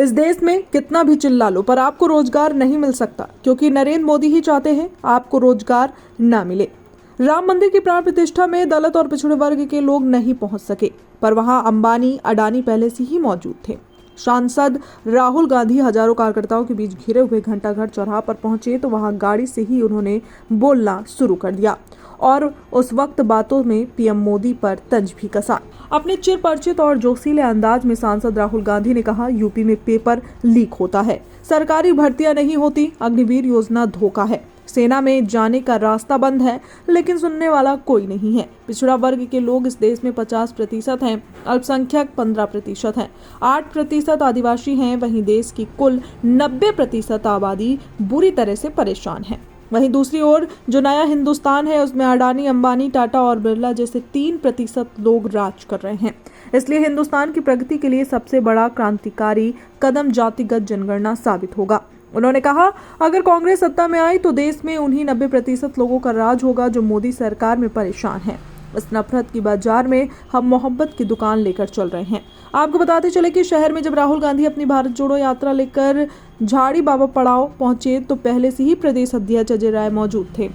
इस देश में कितना भी चिल्ला लो पर आपको रोजगार नहीं मिल सकता, क्योंकि नरेंद्र मोदी ही चाहते हैं आपको रोजगार ना मिले। राम मंदिर की प्राण प्रतिष्ठा में दलित और पिछड़े वर्ग के लोग नहीं पहुंच सके, पर वहां अंबानी अडानी पहले से ही मौजूद थे। सांसद राहुल गांधी हजारों कार्यकर्ताओं के बीच घिरे हुए घंटाघर चौराहा पर पहुंचे तो वहां गाड़ी से ही उन्होंने बोलना शुरू कर दिया और उस वक्त बातों में पीएम मोदी पर तंज भी कसा। अपने चिर परिचित और जोशीले अंदाज में सांसद राहुल गांधी ने कहा, यूपी में पेपर लीक होता है, सरकारी भर्तियां नहीं होती, अग्निवीर योजना धोखा है, सेना में जाने का रास्ता बंद है, लेकिन सुनने वाला कोई नहीं है। पिछड़ा वर्ग के लोग इस देश में 50% हैं, अल्पसंख्यक 15% हैं, 8% आदिवासी हैं। वहीं देश की कुल 90% आबादी बुरी तरह से परेशान है। वहीं दूसरी ओर जो नया हिंदुस्तान है उसमें अडानी, अंबानी, टाटा और बिरला जैसे 3% लोग राज कर रहे हैं। इसलिए हिंदुस्तान की प्रगति के लिए सबसे बड़ा क्रांतिकारी कदम जातिगत जनगणना साबित होगा। उन्होंने कहा, अगर कांग्रेस सत्ता में आई तो देश में उन्हीं 90% लोगों का राज होगा जो मोदी सरकार में परेशान हैं। इस नफरत की बाजार में हम मोहब्बत की दुकान लेकर चल रहे हैं। आपको बताते चले कि शहर में जब राहुल गांधी अपनी भारत जोड़ो यात्रा लेकर झाड़ी बाबा पड़ाव पहुंचे तो पहले से ही प्रदेश अध्यक्ष अजय राय मौजूद थे,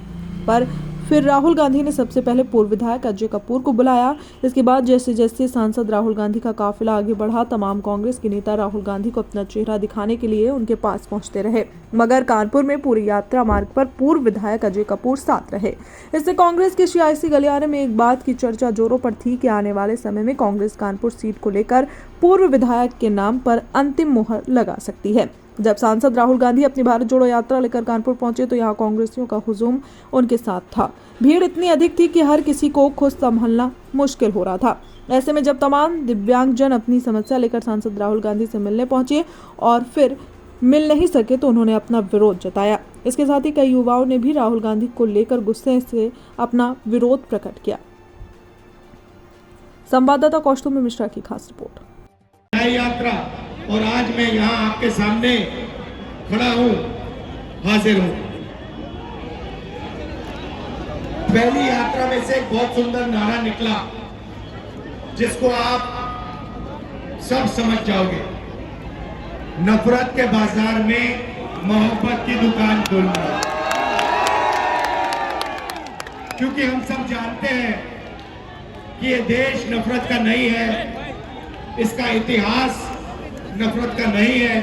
पर फिर राहुल गांधी ने सबसे पहले पूर्व विधायक अजय कपूर को बुलाया। इसके बाद जैसे जैसे सांसद राहुल गांधी का काफिला आगे बढ़ा, तमाम कांग्रेस के नेता राहुल गांधी को अपना चेहरा दिखाने के लिए उनके पास पहुंचते रहे, मगर कानपुर में पूरी यात्रा मार्ग पर पूर्व विधायक अजय कपूर साथ रहे। इससे कांग्रेस के सियासी गलियारे में एक बात की चर्चा जोरों पर थी कि आने वाले समय में कांग्रेस कानपुर सीट को लेकर पूर्व विधायक के नाम पर अंतिम मुहर लगा सकती है। जब सांसद राहुल गांधी अपनी भारत जोड़ो यात्रा लेकर कानपुर पहुंचे तो यहाँ कांग्रेसियों का हुजूम उनके साथ था। भीड़ इतनी अधिक थी कि हर किसी को खुद संभालना मुश्किल हो रहा था। ऐसे में जब तमाम दिव्यांगजन अपनी समस्या लेकर सांसद राहुल गांधी से मिलने पहुंचे और फिर मिल नहीं सके तो उन्होंने अपना विरोध जताया। इसके साथ ही कई युवाओं ने भी राहुल गांधी को लेकर गुस्से से अपना विरोध प्रकट किया। संवाददाता कौस्तुभ मिश्रा की खास रिपोर्ट। यात्रा और आज मैं यहाँ आपके सामने खड़ा हूँ, हाजिर हूँ। पहली यात्रा में से एक बहुत सुंदर नारा निकला जिसको आप सब समझ जाओगे, नफरत के बाजार में मोहब्बत की दुकान खोलना। क्योंकि हम सब जानते हैं कि ये देश नफरत का नहीं है, इसका इतिहास नफरत का नहीं है,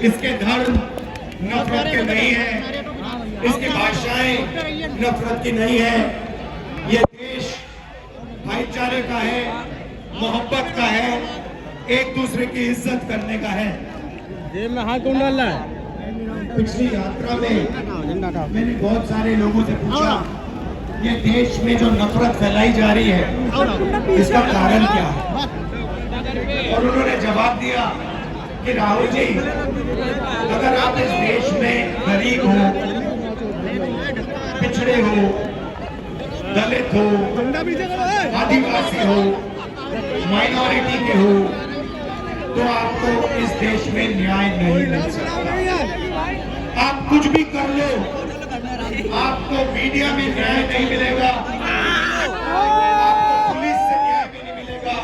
इसके धर्म नफरत के नहीं है, इसकी भाषाएं नफरत की नहीं है। ये देश भाईचारे का है, मोहब्बत का है, एक दूसरे की इज्जत करने का है। जेब में हाथ कौन डाल रहा है? पिछली यात्रा में मैंने बहुत सारे लोगों से पूछा, ये देश में जो नफरत फैलाई जा रही है इसका कारण क्या है? और उन्होंने जवाब दिया कि राहुल जी, अगर आप इस देश में गरीब हो, पिछड़े हो, दलित हो, आदिवासी हो, माइनॉरिटी के हो, तो आपको इस देश में न्याय नहीं मिल सकता। आप कुछ भी कर लो, आपको मीडिया में न्याय नहीं मिलेगा, आपको पुलिस से न्याय भी नहीं मिलेगा,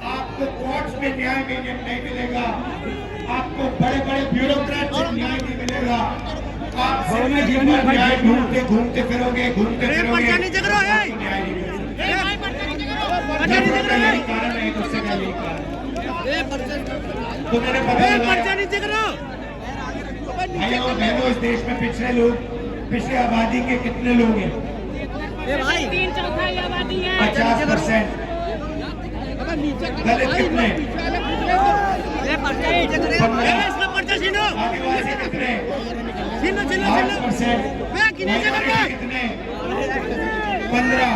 आपको कोर्ट्स में न्याय भी नहीं मिलेगा, आपको बड़े बड़े ब्यूरोक्रेट से न्याय नहीं मिलेगा। आप जिंदगी भर न्याय ढूंढते घूमते फिरोगे, घूमते फिरोगे, न्याय नहीं मिलेगा। यही कारण है, दूसरे का यही कारण। तो मैंने पता लगाया, भाइयों और बहनों, इस देश में पिछड़े लोग, पिछड़े आबादी के कितने लोग हैं? 50%। दलित कितने? आदिवासी कितने? 8%। कितने? 15।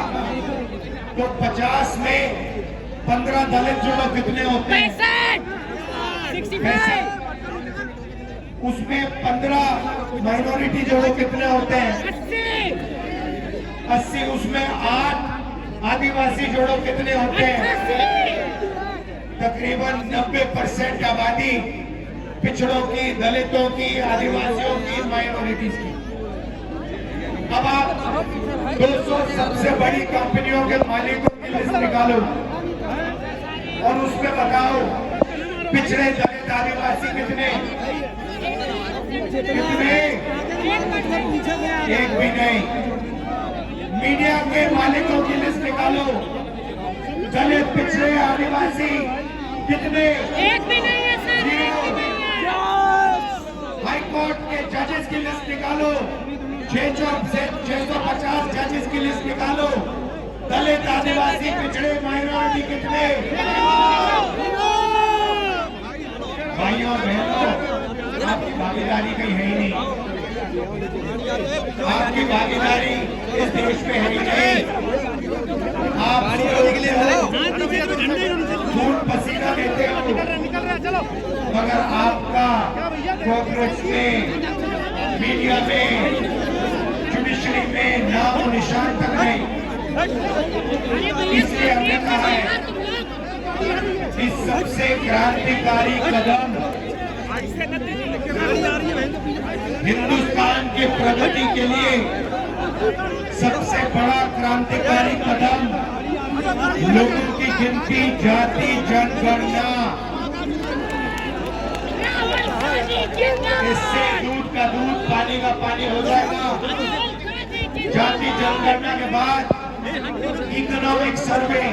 तो 50 में 15 दलित जोड़ो कितने होते हैं? 65। उसमें 15 माइनॉरिटी जोड़ो कितने होते हैं? 80। उसमें 8 आदिवासी जोड़ो कितने होते हैं? तकरीबन 90% आबादी पिछड़ों की, दलितों की, आदिवासियों की, माइनॉरिटीज की। अब आप 200 सबसे बड़ी कंपनियों के मालिकों की लिस्ट निकालो और उसमें बताओ पिछड़े दलित आदिवासी कितने एक भी नहीं। मीडिया के मालिकों की लिस्ट निकालो, दलित पिछड़े आदिवासी कितने? एक भी नहीं है सर, एक भी नहीं है। हाई कोर्ट के जजेस की लिस्ट निकालो, 650 जजेस की लिस्ट निकालो, दलित आदिवासी पिछड़े माइनॉरिटी कितने? भाइयों और बहनों, आपकी भागीदारी कहीं है ही नहीं, आपकी भागीदारी इस देश में है ही नहीं। आप खून पसीना देते हो, मगर आपका कांग्रेस में, मीडिया में, जुडिशरी में नाम और निशान तक नहीं। इसलिए हमने कहा है इस सबसे क्रांतिकारी कदम हिंदुस्तान की प्रगति के लिए सबसे बड़ा क्रांतिकारी कदम लोगों की गिनती, जाति, जनगणना। इससे दूध का दूध, पानी का पानी हो जाएगा। जाति जनगणना के बाद इकोनॉमिक सर्वे,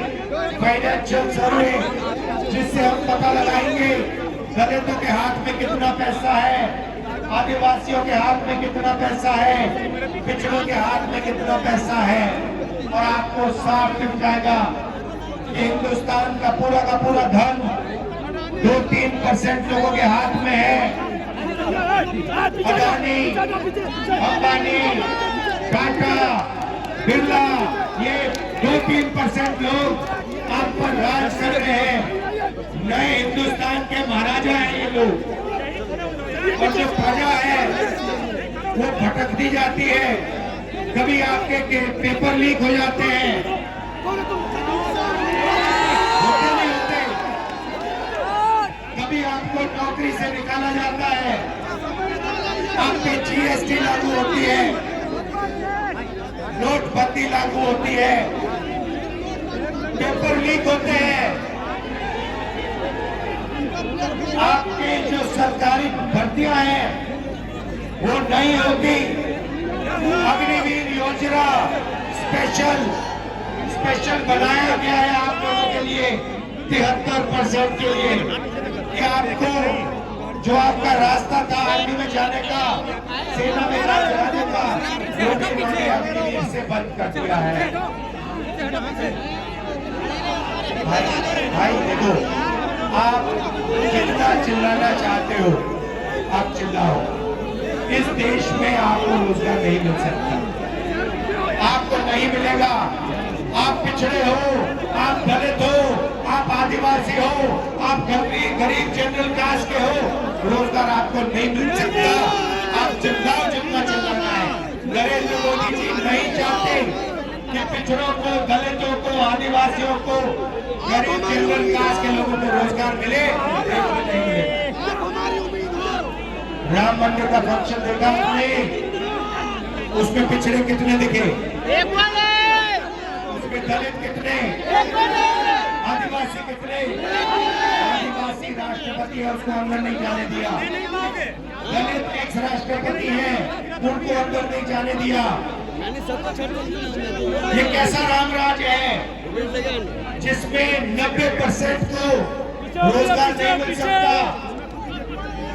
फाइनेंशियल सर्वे, जिससे हम पता लगाएंगे दलितों के हाथ में कितना पैसा है, आदिवासियों के हाथ में कितना पैसा है, पिछड़ों के हाथ में कितना पैसा है, और आपको साफ दिख जाएगा कि हिंदुस्तान का पूरा धन 2-3% लोगों के हाथ में है। अदानी, अंबानी, टाटा, बिरला, ये 2-3% लोग आप पर राज कर रहे हैं। नए हिंदुस्तान के महाराजा हैं ये लोग, और जो प्रजा है वो भटकती जाती है। कभी आपके पेपर लीक हो जाते हैं, होते नहीं होते, कभी आपको नौकरी से निकाला जाता है, आप पे GST लागू होती है, नोटबंदी लागू होती है, पेपर लीक होते हैं, आपकी जो सरकारी भर्तियां हैं वो नहीं होती। अग्निवीर योजना स्पेशल बनाया गया है आप लोगों के लिए 73% के लिए कि आपको जो आपका रास्ता था आर्मी में जाने का, सेना में जाने का, वो भी उन्होंने अग्निवीर से बंद कर दिया है। भाई देखो, आप जितना चिल्लाना चाहते हो आप चिल्लाओ, इस देश में आपको रोजगार नहीं मिल सकता, आपको नहीं मिलेगा। आप पिछड़े हो, आप दलित हो, आप आदिवासी हो, आप गरीब जनरल कास्ट के हो, रोजगार आपको नहीं मिल सकता। आप चिल्लाओ जितना चिल्लाना है। नरेंद्र मोदी जी नहीं चाहते कि पिछड़ों को, दलितों को, आदिवासियों को, गरीब जनरल कास्ट के लोगों को रोजगार मिले, नहीं मिले। राम मंदिर का फंक्शन देखा आपने, उसमें पिछड़े कितने दिखे? उसमें दलित कितने? आदिवासी कितने? आदिवासी राष्ट्रपति है, उसको अंदर नहीं जाने दिया। दलित एक्स राष्ट्रपति है, उनको अंदर नहीं जाने दिया। ये कैसा राम राज है जिसमें 90% को रोजगार नहीं मिल सकता?